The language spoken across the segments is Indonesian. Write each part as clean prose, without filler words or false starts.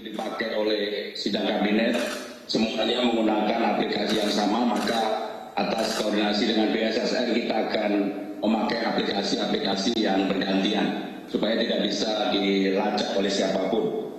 dipakai oleh sidang kabinet semuanya menggunakan aplikasi yang sama, maka atas koordinasi dengan BSSN kita akan memakai aplikasi-aplikasi yang bergantian supaya tidak bisa dilacak oleh siapapun.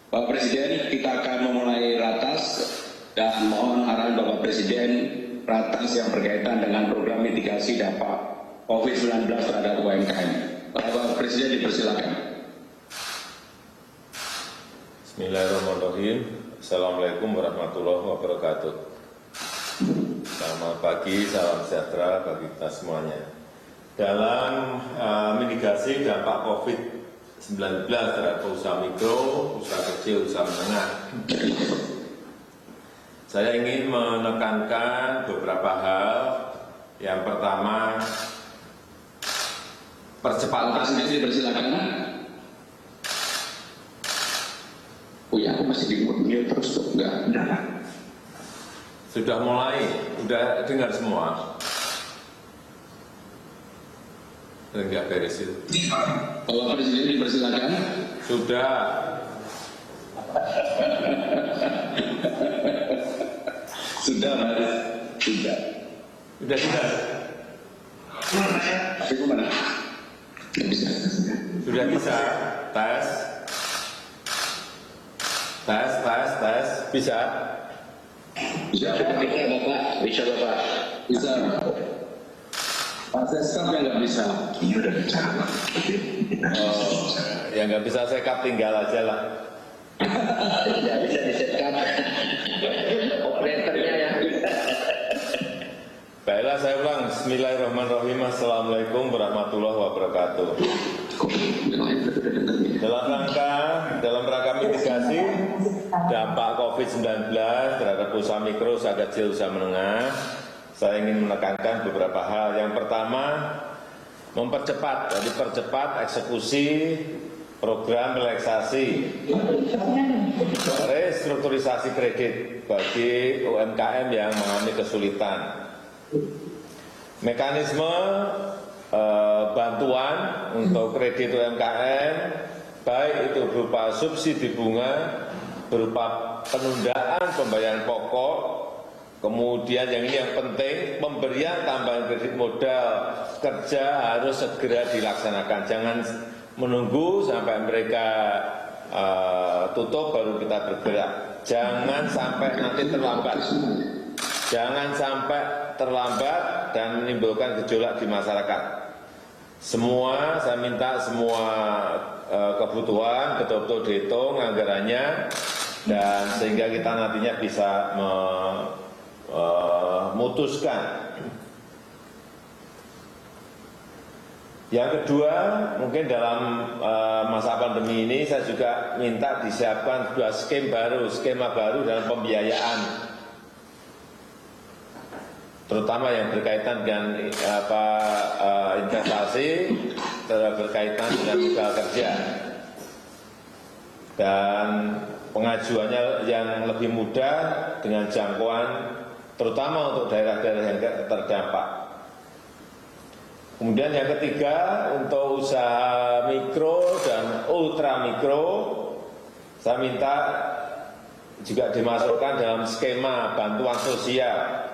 Bapak Presiden, kita akan memulai ratas dan mohon arahan Bapak Presiden ratas yang berkaitan dengan program mitigasi dampak COVID-19 terhadap UMKM. Bapak Presiden dipersilakan. Bismillahirrahmanirrahim. Assalamualaikum warahmatullahi wabarakatuh. Selamat pagi, salam sejahtera bagi kita semuanya. Dalam mitigasi dampak COVID-19 terhadap usaha mikro, usaha kecil, usaha menengah, saya ingin menekankan beberapa hal. Yang pertama, percepatan. Dipersilakan. Oh ya, aku masih dimutil terus tuh, enggak. Sudah mulai, sudah dengar semua. Enggak beres itu. Bapak Presiden dipersilakan. Sudah. Sudah, Mas. Sudah. Sudah tidak? Tapi kemana? Tidak bisa. Sudah bisa. Tes. Bisa? Bisa, Bapak. Bisa, Bapak. Bisa. Pak Seskap yang nggak bisa. Ini udah bicara. Oh, yang nggak bisa sekap tinggal aja lah. Tidak bisa disekap. Operatornya ya. Baiklah, saya ulang. Bismillahirrahmanirrahim. Assalamualaikum warahmatullahi wabarakatuh. Dalam rangka mitigasi dampak COVID-19 terhadap usaha mikro, usaha kecil, usaha menengah, saya ingin menekankan beberapa hal. Yang pertama, mempercepat, jadi percepat eksekusi program relaksasi restrukturisasi kredit bagi UMKM yang mengalami kesulitan. Mekanisme bantuan untuk kredit UMKM, baik itu berupa subsidi bunga, berupa penundaan pembayaran pokok, kemudian yang penting pemberian tambahan kredit modal kerja harus segera dilaksanakan. Jangan menunggu sampai mereka tutup baru kita bergerak. Jangan sampai nanti terlambat. Jangan sampai terlambat dan menimbulkan gejolak di masyarakat. Saya minta semua kebutuhan betul-betul dihitung anggarannya, dan sehingga kita nantinya bisa memutuskan. Yang kedua, mungkin dalam masa pandemi ini saya juga minta disiapkan dua skema baru dalam pembiayaan, terutama yang berkaitan dengan investasi, berkaitan dengan modal kerja, dan pengajuannya yang lebih mudah dengan jangkauan, terutama untuk daerah-daerah yang terdampak. Kemudian yang ketiga, untuk usaha mikro dan ultra mikro, saya minta juga dimasukkan dalam skema bantuan sosial,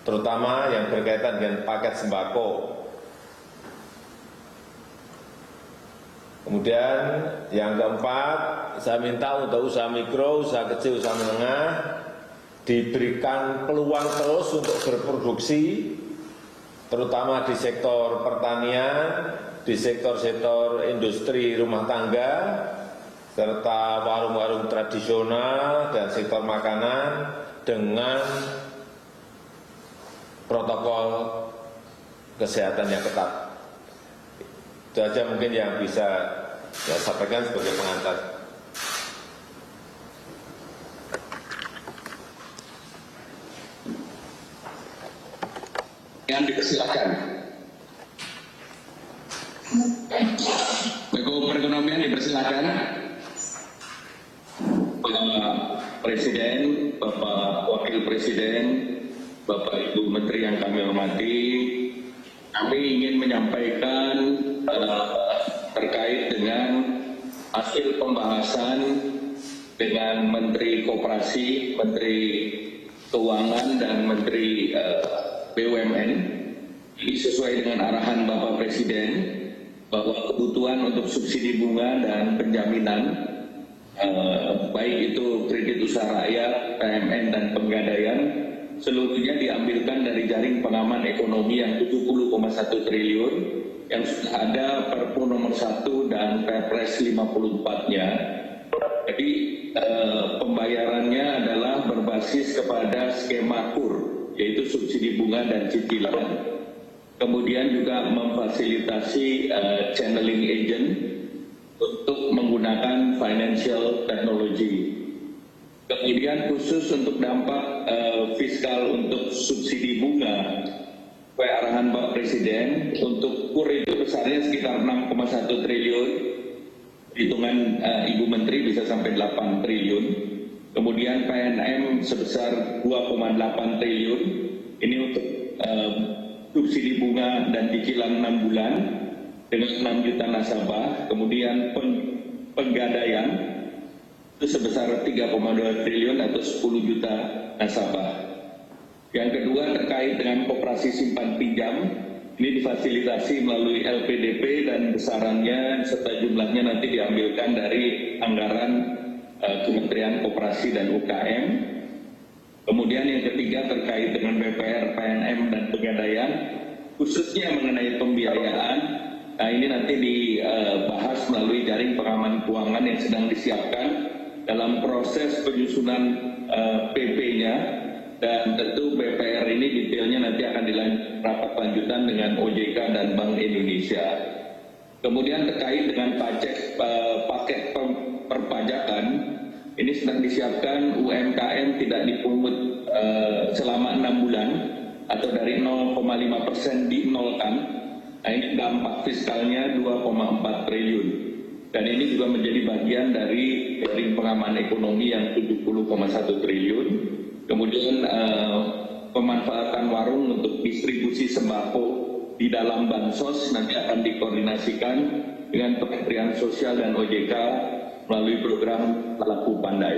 terutama yang berkaitan dengan paket sembako. Kemudian yang keempat, saya minta untuk usaha mikro, usaha kecil, usaha menengah diberikan peluang terus untuk berproduksi, terutama di sektor pertanian, di sektor-sektor industri rumah tangga, serta warung-warung tradisional dan sektor makanan dengan protokol kesehatan yang ketat. Itu saja mungkin yang bisa saya sampaikan sebagai pengantar. Yang dipersilakan. Menko Perekonomian dipersilakan. Bapak Presiden, Bapak Wakil Presiden, Bapak Ibu Menteri yang kami hormati, kami ingin menyampaikan terkait dengan hasil pembahasan dengan Menteri Koperasi, Menteri Keuangan, dan Menteri BUMN. Ini sesuai dengan arahan Bapak Presiden bahwa kebutuhan untuk subsidi bunga dan penjaminan, baik itu kredit usaha rakyat, PMN, dan penggadaian, seluruhnya diambilkan dari jaring pengaman ekonomi yang 70,1 triliun yang sudah ada Perpu nomor 1 dan Perpres 54-nya. Jadi pembayarannya adalah berbasis kepada skema KUR, yaitu subsidi bunga dan cicilan. Kemudian juga memfasilitasi channeling agent untuk menggunakan financial technology. Kemudian khusus untuk dampak fiskal untuk subsidi bunga, arahan Bapak Presiden untuk KUR itu besarnya sekitar 6,1 triliun, hitungan Ibu Menteri bisa sampai 8 triliun. Kemudian PNM sebesar 2,8 triliun, ini untuk subsidi bunga dan cicilan 6 bulan dengan 6 juta nasabah. Kemudian penggadaian itu sebesar 3,2 triliun atau 10 juta nasabah. Yang kedua terkait dengan koperasi simpan pinjam, ini difasilitasi melalui LPDP dan besarannya serta jumlahnya nanti diambilkan dari anggaran Kementerian Koperasi dan UKM. Kemudian yang ketiga terkait dengan BPR, PNM, dan Pegadaian, khususnya mengenai pembiayaan. Nah, ini nanti dibahas melalui jaring pengaman keuangan yang sedang disiapkan dalam proses penyusunan PP-nya. Dan tentu BPR ini detailnya nanti akan rapat lanjutan dengan OJK dan Bank Indonesia. Kemudian terkait dengan paket perpajakan, ini sedang disiapkan UMKM tidak dipungut selama 6 bulan atau dari 0,5% dinolkan. Nah, ini dampak fiskalnya 2,4 triliun. Dan ini juga menjadi bagian dari jaring pengaman ekonomi yang 70,1 triliun. Kemudian pemanfaatan warung untuk distribusi sembako di dalam bansos nanti akan dikoordinasikan dengan Kementerian Sosial dan OJK melalui program Laku Pandai.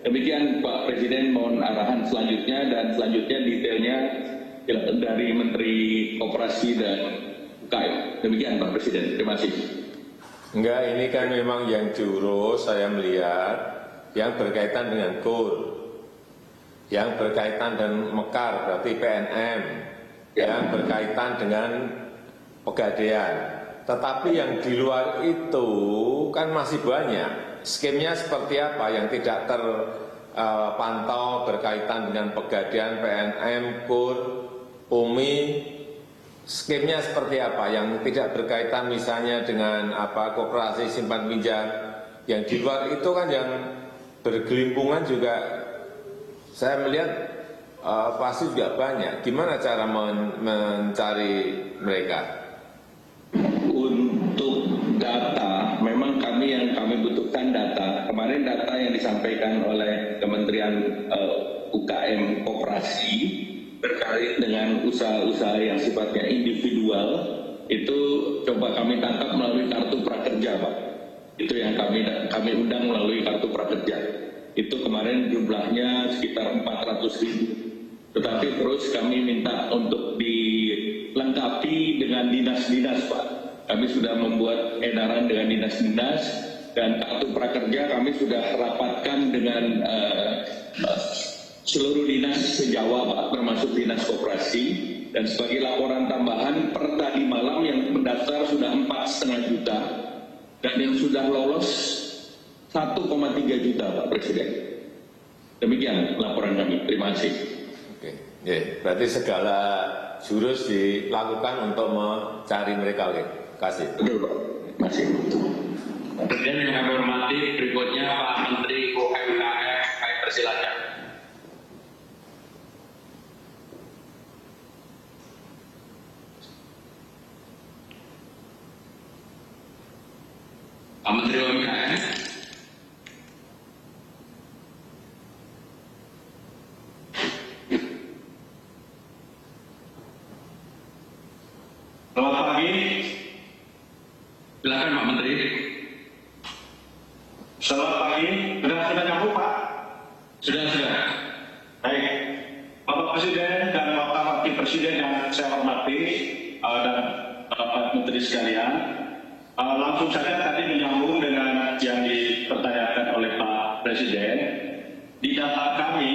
Demikian Pak Presiden, mohon arahan selanjutnya, dan selanjutnya detailnya dari Menteri Koperasi dan UKM. Demikian Pak Presiden, terima kasih. Enggak, ini kan memang yang diurus saya melihat yang berkaitan dengan KUR, yang berkaitan dengan Mekar berarti PNM, yang berkaitan dengan Pegadaian. Tetapi yang di luar itu kan masih banyak. Skemnya seperti apa yang tidak terpantau berkaitan dengan Pegadaian, PNM, KUR, UMI. Skemnya seperti apa yang tidak berkaitan misalnya dengan koperasi simpan pinjam. Yang di luar itu kan yang bergelimpungan juga saya melihat pasti juga banyak. Gimana cara mencari mereka? Untuk data, memang kami butuhkan data. Kemarin data yang disampaikan oleh Kementerian UKM Koperasi berkait dengan usaha-usaha yang sifatnya individual, itu coba kami tangkap melalui kartu prakerja, Pak. Itu yang kami undang melalui kartu prakerja. Itu kemarin jumlahnya sekitar 400.000. Tetapi terus kami minta untuk dilengkapi dengan dinas-dinas, Pak. Kami sudah membuat edaran dengan dinas-dinas, dan kartu prakerja kami sudah rapatkan dengan seluruh dinas se-Jawa, Pak, termasuk dinas koperasi. Dan sebagai laporan tambahan, per tadi malam yang mendaftar sudah 4,5 juta, dan yang sudah lolos 1,3 juta, Pak Presiden. Demikian laporan kami. Terima kasih. Oke, ya, berarti segala jurus dilakukan untuk mencari mereka. Oke, kasih. Betul, Pak. Masih. Presiden yang kami hormati, berikutnya Pak Menteri UMKM, kami persilakan. Pak Menteri UMKM. Selamat pagi. Silakan Pak Menteri. Selamat pagi, sudah nyambung Pak? Sudah. Baik, Bapak Presiden dan Bapak Wakil Presiden yang saya hormati dan Bapak Menteri sekalian, langsung saja tadi menyambung dengan yang dipertanyakan oleh Pak Presiden. Di data kami